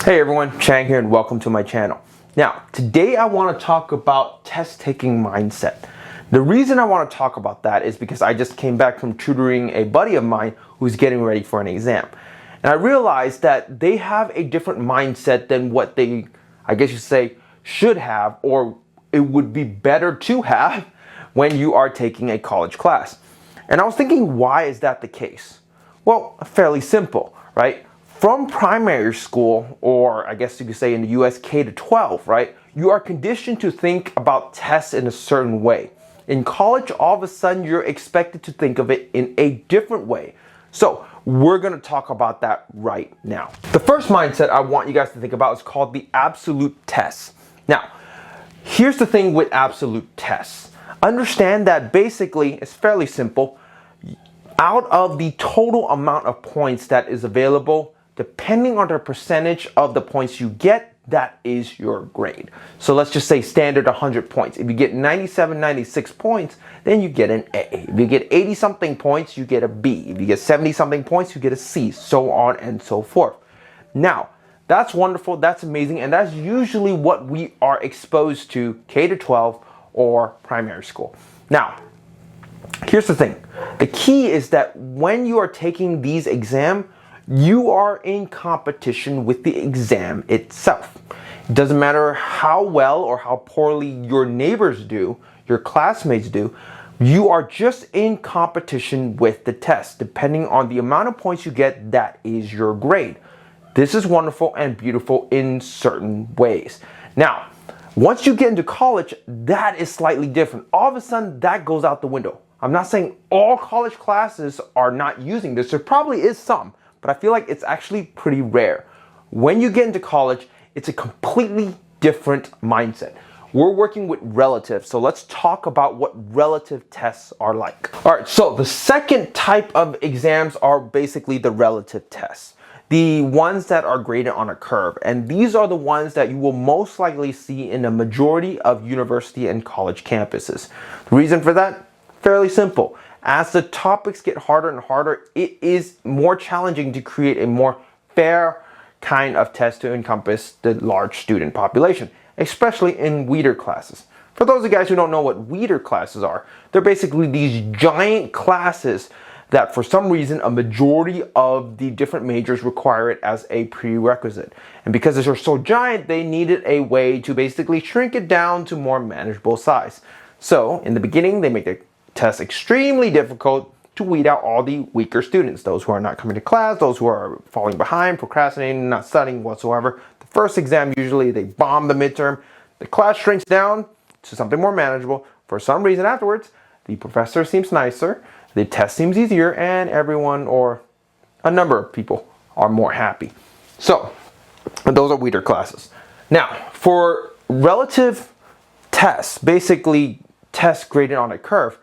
Hey everyone, Chang here and welcome to my channel. Now, today I want to talk about test taking mindset. The reason I want to talk about that is because I just came back from tutoring a buddy of mine who's getting ready for an exam. And I realized that they have a different mindset than what they, I guess you say, should have, or it would be better to have when you are taking a college class. And I was thinking, why is that the case? Well, fairly simple, right? From primary school, or I guess you could say in the US K to 12, right? You are conditioned to think about tests in a certain way. In college, all of a sudden, you're expected to think of it in a different way. So we're gonna talk about that right now. The first mindset I want you guys to think about is called the absolute test. Now, here's the thing with absolute tests. Understand that basically, it's fairly simple. Out of the total amount of points that is available, depending on the percentage of the points you get, that is your grade. So let's just say standard 100 points. If you get 97, 96 points, then you get an A. If you get 80 something points, you get a B. If you get 70 something points, you get a C, so on and so forth. Now, that's wonderful, that's amazing, and that's usually what we are exposed to K to 12 or primary school. Now, here's the thing. The key is that when you are taking these exams, you are in competition with the exam itself. It doesn't matter how well or how poorly your neighbors do, your classmates do, you are just in competition with the test. Depending on the amount of points you get, that is your grade. This is wonderful and beautiful in certain ways. Now, once you get into college, that is slightly different. All of a sudden, that goes out the window. I'm not saying all college classes are not using this. There probably is some, but I feel like it's actually pretty rare. When you get into college, it's a completely different mindset. We're working with relatives, so let's talk about what relative tests are like. All right, so the second type of exams are basically the relative tests. The ones that are graded on a curve, and these are the ones that you will most likely see in a majority of university and college campuses. The reason for that? Fairly simple. As the topics get harder and harder, it is more challenging to create a more fair kind of test to encompass the large student population, especially in weeder classes. For those of you guys who don't know what weeder classes are, they're basically these giant classes that for some reason a majority of the different majors require it as a prerequisite. And because they're so giant, they needed a way to basically shrink it down to more manageable size. So in the beginning, they make the test extremely difficult to weed out all the weaker students, those who are not coming to class, those who are falling behind, procrastinating, not studying whatsoever. The first exam, usually they bomb the midterm, the class shrinks down to something more manageable. For some reason afterwards, the professor seems nicer, the test seems easier, and everyone, or a number of people, are more happy. So those are weeder classes. Now, for relative tests, basically tests graded on a curve,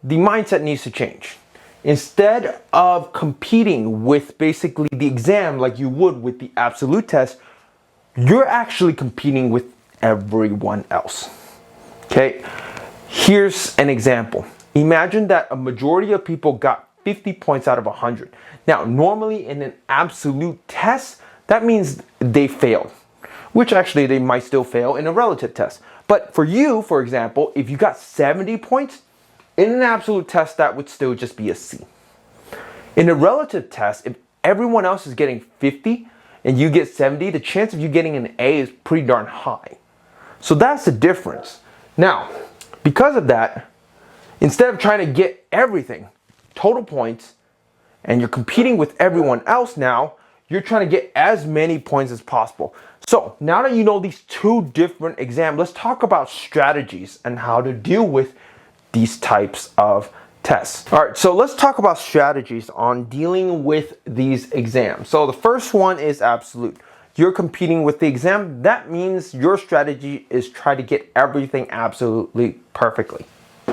the mindset needs to change. Instead of competing with basically the exam like you would with the absolute test, you're actually competing with everyone else. Okay, here's an example. Imagine that a majority of people got 50 points out of 100. Now, normally in an absolute test, that means they failed, which actually they might still fail in a relative test. But for you, for example, if you got 70 points, in an absolute test, that would still just be a C. In a relative test, if everyone else is getting 50 and you get 70, the chance of you getting an A is pretty darn high. So that's the difference. Now, because of that, instead of trying to get everything, total points, and you're competing with everyone else now, you're trying to get as many points as possible. So now that you know these two different exams, let's talk about strategies and how to deal with these types of tests. All right, so let's talk about strategies on dealing with these exams. So the first one is absolute. You're competing with the exam. That means your strategy is try to get everything absolutely perfectly.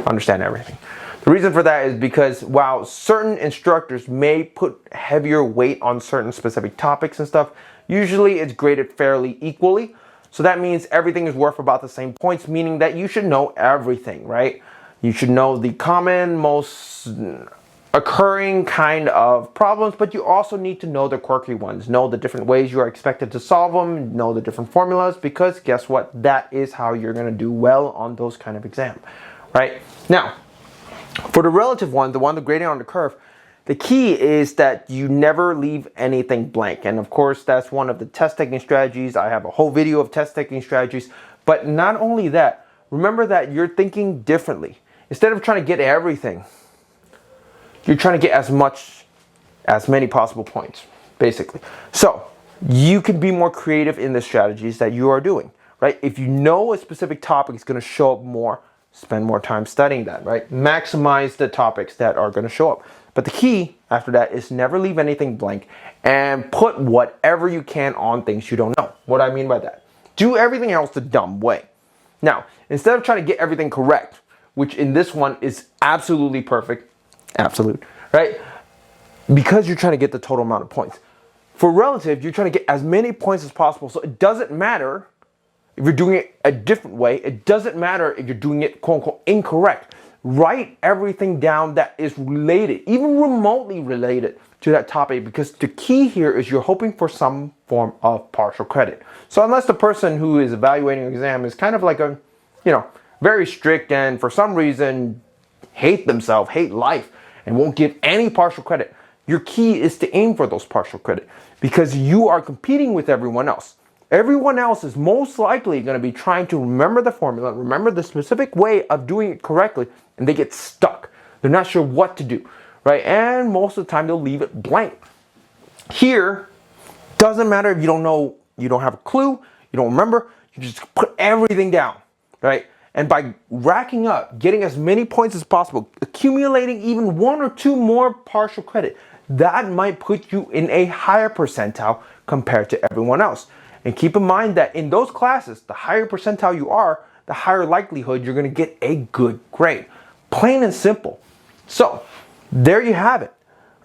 Understand everything. The reason for that is because while certain instructors may put heavier weight on certain specific topics and stuff, usually it's graded fairly equally. So that means everything is worth about the same points, meaning that you should know everything, right? You should know the common, most occurring kind of problems, but you also need to know the quirky ones, know the different ways you are expected to solve them, know the different formulas, because guess what? That is how you're going to do well on those kind of exam, right? Now, for the relative one, the one, the gradient on the curve, the key is that you never leave anything blank. And of course, that's one of the test taking strategies. I have a whole video of test taking strategies, but not only that, remember that you're thinking differently. Instead of trying to get everything, you're trying to get as many possible points, basically. So you can be more creative in the strategies that you are doing, right? If you know a specific topic is going to show up more, spend more time studying that, right? Maximize the topics that are going to show up. But the key after that is never leave anything blank and put whatever you can on things you don't know. What I mean by that, do everything else the dumb way. Now, instead of trying to get everything correct, which in this one is absolutely perfect, absolute, right? Because you're trying to get the total amount of points. For relative, you're trying to get as many points as possible. So it doesn't matter if you're doing it a different way. It doesn't matter if you're doing it quote unquote incorrect. Write everything down that is related, even remotely related to that topic, because the key here is you're hoping for some form of partial credit. So unless the person who is evaluating your exam is kind of like a, very strict and for some reason hate themselves, hate life, and won't give any partial credit, your key is to aim for those partial credit because you are competing with everyone else. Everyone else is most likely going to be trying to remember the formula, remember the specific way of doing it correctly, and they get stuck. They're not sure what to do, right? And most of the time they'll leave it blank. Here, doesn't matter if you don't know, you don't have a clue, you don't remember, you just put everything down, right? And by racking up, getting as many points as possible, accumulating even 1 or 2 more partial credit, that might put you in a higher percentile compared to everyone else. And keep in mind that in those classes, the higher percentile you are, the higher likelihood you're going to get a good grade. Plain and simple. So there you have it,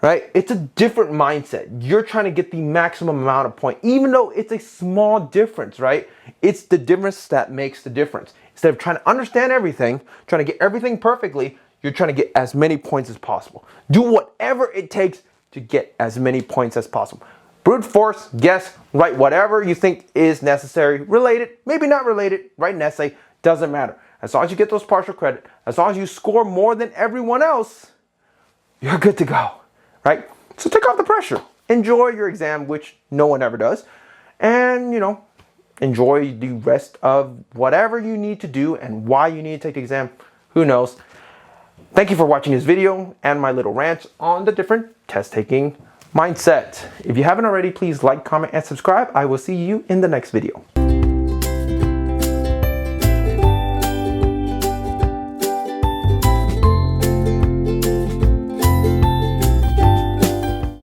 right? It's a different mindset. You're trying to get the maximum amount of points, even though it's a small difference, right? It's the difference that makes the difference. Instead of trying to understand everything, trying to get everything perfectly, you're trying to get as many points as possible. Do whatever it takes to get as many points as possible. Brute force, guess, write whatever you think is necessary. Related, maybe not related, write an essay, doesn't matter. As long as you get those partial credit, as long as you score more than everyone else, you're good to go, right? So take off the pressure. Enjoy your exam, which no one ever does. And, enjoy the rest of whatever you need to do and why you need to take the exam. Who knows? Thank you for watching this video and my little rant on the different test taking mindset. If you haven't already, please like, comment, and subscribe. I will see you in the next video.